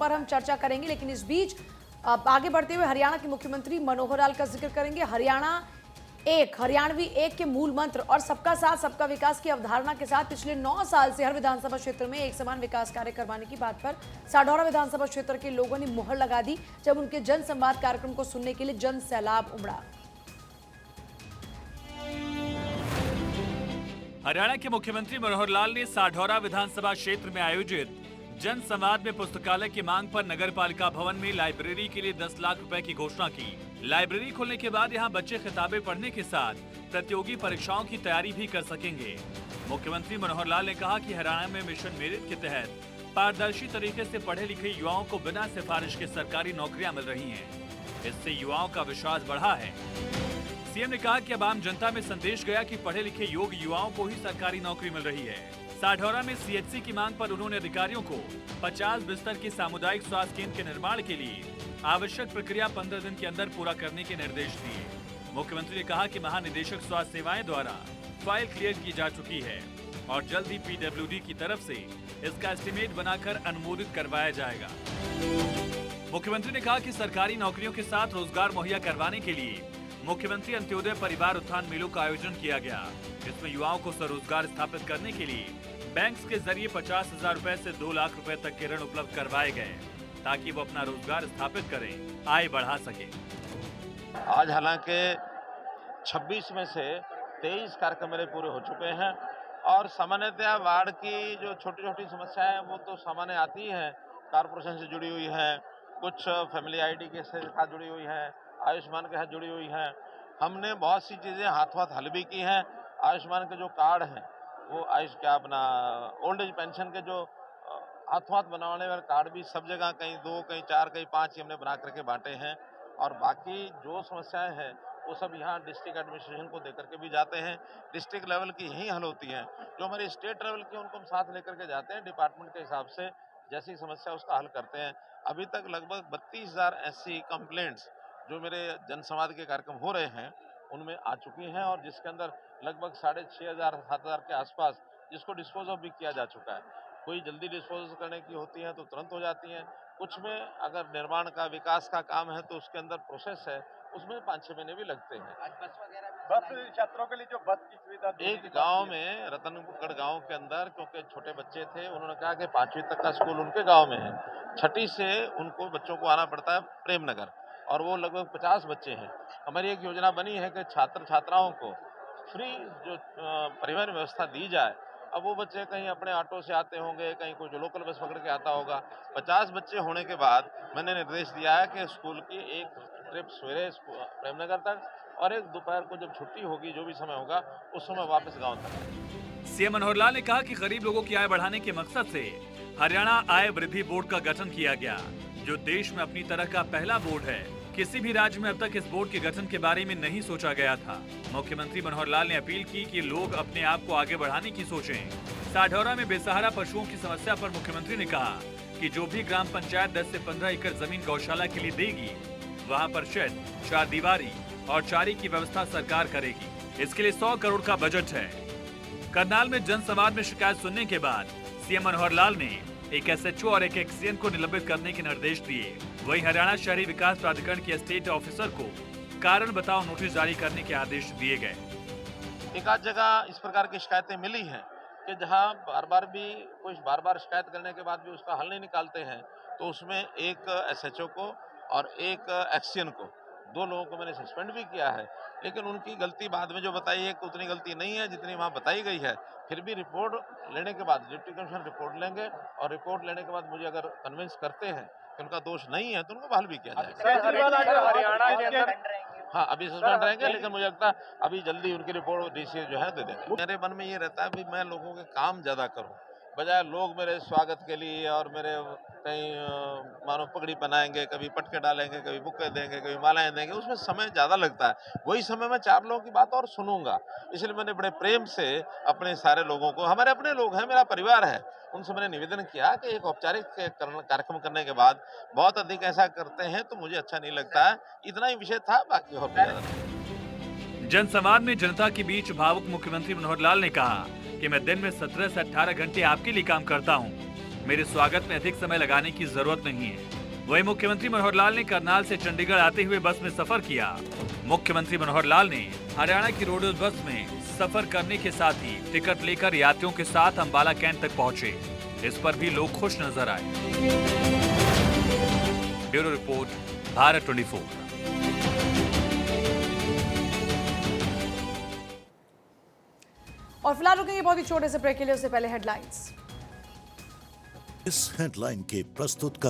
पर हम चर्चा करेंगे, लेकिन इस बीच आगे बढ़ते हुए हरियाणा के मुख्यमंत्री मनोहर लाल का जिक्र करेंगे। हरियाणवी एक के मूल मंत्र और सबका साथ सबका विकास की अवधारणा के साथ पिछले 9 साल से हर विधानसभा क्षेत्र में एक समान विकास कार्य करवाने की बात पर साढौरा विधानसभा क्षेत्र के लोगों ने मुहर लगा दी, जब उनके जन संवाद कार्यक्रम को सुनने के लिए जन सैलाब उमड़ा। हरियाणा के मुख्यमंत्री मनोहर लाल ने साढौरा विधानसभा क्षेत्र में आयोजित जन संवाद में पुस्तकालय की मांग पर नगर पालिका भवन में लाइब्रेरी के लिए 10 लाख रुपए की घोषणा की। लाइब्रेरी खोलने के बाद यहां बच्चे किताबें पढ़ने के साथ प्रतियोगी परीक्षाओं की तैयारी भी कर सकेंगे। मुख्यमंत्री मनोहर लाल ने कहा कि हरियाणा में मिशन मेरिट के तहत पारदर्शी तरीके से पढ़े लिखे युवाओं को बिना सिफारिश के सरकारी नौकरियां मिल रही हैं। इससे युवाओं का विश्वास बढ़ा है। सीएम ने कहा कि अब आम जनता में संदेश गया कि पढ़े लिखे योग्य युवाओं को ही सरकारी नौकरी मिल रही है। साढौरा में सीएचसी की मांग पर उन्होंने अधिकारियों को 50 बिस्तर के सामुदायिक स्वास्थ्य केंद्र के निर्माण के लिए आवश्यक प्रक्रिया 15 दिन के अंदर पूरा करने के निर्देश दिए। मुख्यमंत्री ने कहा कि महानिदेशक स्वास्थ्य सेवाएं द्वारा फाइल क्लियर की जा चुकी है और जल्द ही पीडब्ल्यूडी की तरफ से इसका एस्टीमेट बनाकर अनुमोदित करवाया जाएगा। मुख्यमंत्री ने कहा कि सरकारी नौकरियों के साथ रोजगार मुहैया करवाने के लिए मुख्यमंत्री अंत्योदय परिवार उत्थान मेलों का आयोजन किया गया। इसमें युवाओं को स्वरोजगार स्थापित करने के लिए बैंक के जरिए 50,000 रुपए से 2 लाख रुपए तक के ऋण उपलब्ध करवाए गए, ताकि वो अपना रोजगार स्थापित करें, आय बढ़ा सके। आज हालांकि 26 में से 23 कार्यक्रम मेरे पूरे हो चुके हैं और सामान्यतः वार्ड की जो छोटी छोटी समस्याएं वो तो सामान्य आती हैं, कारपोरेशन से जुड़ी हुई है, कुछ फैमिली आईडी के साथ जुड़ी हुई है, आयुष्मान के साथ जुड़ी हुई है। हमने बहुत सी चीज़ें हाथ हल भी की हैं। आयुष्मान के जो कार्ड हैं वो अपना ओल्ड एज पेंशन के जो हाथ बनाने वाले कार्ड भी सब जगह कहीं 2, कहीं 4, कहीं 5 ही हमने बना करके बांटे हैं। और बाकी जो समस्याएं हैं वो सब यहाँ डिस्ट्रिक्ट एडमिनिस्ट्रेशन को देकर के भी जाते हैं। डिस्ट्रिक्ट लेवल की यही हल होती हैं। जो हमारी स्टेट लेवल की उनको हम साथ लेकर के जाते हैं, डिपार्टमेंट के हिसाब से जैसी समस्या उसका हल करते हैं। अभी तक लगभग 32,000 ऐसी कंप्लेंट्स जो मेरे जनसंवाद के कार्यक्रम हो रहे हैं उनमें आ चुकी हैं और जिसके अंदर लगभग 6,500-7,000 के आसपास जिसको डिस्पोज ऑफ भी किया जा चुका है। कोई जल्दी डिस्पोज करने की होती है तो तुरंत हो जाती हैं, कुछ में अगर निर्माण का विकास का काम है तो उसके अंदर प्रोसेस है, उसमें 5-6 महीने भी लगते हैं। बस छात्रों के लिए जो बस की सुविधा एक गांव में रतनगढ़ गांव के अंदर, क्योंकि छोटे बच्चे थे, उन्होंने कहा कि 5वीं तक का स्कूल उनके गांव में है, 6ठी से उनको बच्चों को आना पड़ता है प्रेमनगर और वो लगभग 50 बच्चे हैं। हमारी एक योजना बनी है कि छात्र छात्राओं को फ्री जो परिवहन व्यवस्था दी जाए। अब वो बच्चे कहीं अपने ऑटो से आते होंगे, कहीं कोई जो लोकल बस पकड़ के आता होगा। 50 बच्चे होने के बाद मैंने निर्देश दिया है कि स्कूल की एक ट्रिप सवेरे प्रेमनगर तक और एक दोपहर को जब छुट्टी होगी, जो भी समय होगा उस समय वापस गाँव तक। सीएम मनोहर लाल ने कहा कि गरीब लोगों की आय बढ़ाने के मकसद से हरियाणा आय वृद्धि बोर्ड का गठन किया गया, जो देश में अपनी तरह का पहला बोर्ड है। किसी भी राज्य में अब तक इस बोर्ड के गठन के बारे में नहीं सोचा गया था। मुख्यमंत्री मनोहर लाल ने अपील की कि लोग अपने आप को आगे बढ़ाने की सोचें। साढौरा में बेसहारा पशुओं की समस्या पर मुख्यमंत्री ने कहा कि जो भी ग्राम पंचायत 10 से 15 एकड़ जमीन गौशाला के लिए देगी, वहाँ पर शेड, 4 दीवारी और चारी की व्यवस्था सरकार करेगी। इसके लिए 100 करोड़ का बजट है। करनाल में जनसंवाद में शिकायत सुनने के बाद सीएम मनोहर लाल ने एक एसएचओ और एक एक्सीएन को निलंबित करने के निर्देश दिए। वहीं हरियाणा शहरी विकास प्राधिकरण के एस्टेट ऑफिसर को कारण बताओ नोटिस जारी करने के आदेश दिए गए। एक आध जगह इस प्रकार की शिकायतें मिली हैं कि जहां बार बार शिकायत करने के बाद भी उसका हल नहीं निकालते हैं, तो उसमें एक एसएचओ को और एक एक्सीएन को, 2 लोगों को मैंने सस्पेंड भी किया है। लेकिन उनकी गलती बाद में जो बताई है कि उतनी गलती नहीं है जितनी वहाँ बताई गई है। फिर भी रिपोर्ट लेने के बाद डिप्टी कमिश्नर रिपोर्ट लेंगे और रिपोर्ट लेने के बाद मुझे अगर कन्विंस करते हैं कि उनका दोष नहीं है तो उनको बहाल भी किया जाएगा। हाँ, अभी सस्पेंड रहेंगे, लेकिन मुझे लगता है अभी जल्दी उनकी रिपोर्ट डीसी जो है दे देंगे। मेरे मन में ये रहता है कि मैं लोगों के काम ज़्यादा करूँ, बजाय लोग मेरे स्वागत के लिए और मेरे कहीं मानो पगड़ी पहनाएंगे, कभी पटके डालेंगे, कभी बुक्के देंगे, कभी मालाएं देंगे, उसमें समय ज़्यादा लगता है। वही समय में 4 लोगों की बात और सुनूंगा। इसलिए मैंने बड़े प्रेम से अपने सारे लोगों को, हमारे अपने लोग हैं, मेरा परिवार है, उनसे मैंने निवेदन किया कि एक औपचारिक कार्यक्रम करने के बाद बहुत अधिक ऐसा करते हैं तो मुझे अच्छा नहीं लगता है। इतना ही विषय था, बाकी और जनसंवाद में जनता के बीच भावुक मुख्यमंत्री मनोहर लाल ने कहा कि मैं दिन में 17 से 18 घंटे आपके लिए काम करता हूं। मेरे स्वागत में अधिक समय लगाने की जरूरत नहीं है। वहीं मुख्यमंत्री मनोहर लाल ने करनाल से चंडीगढ़ आते हुए बस में सफर किया। मुख्यमंत्री मनोहर लाल ने हरियाणा की रोडवेज बस में सफर करने के साथ ही टिकट लेकर यात्रियों के साथ अंबाला कैंट तक पहुंचे। इस पर भी लोग खुश नजर आए। Bureau report, Bharat 24। और फिलहाल रुकेंगे बहुत ही छोटे से ब्रेक के लिए, उससे पहले हेडलाइंस। इस हेडलाइन के प्रस्तुत कर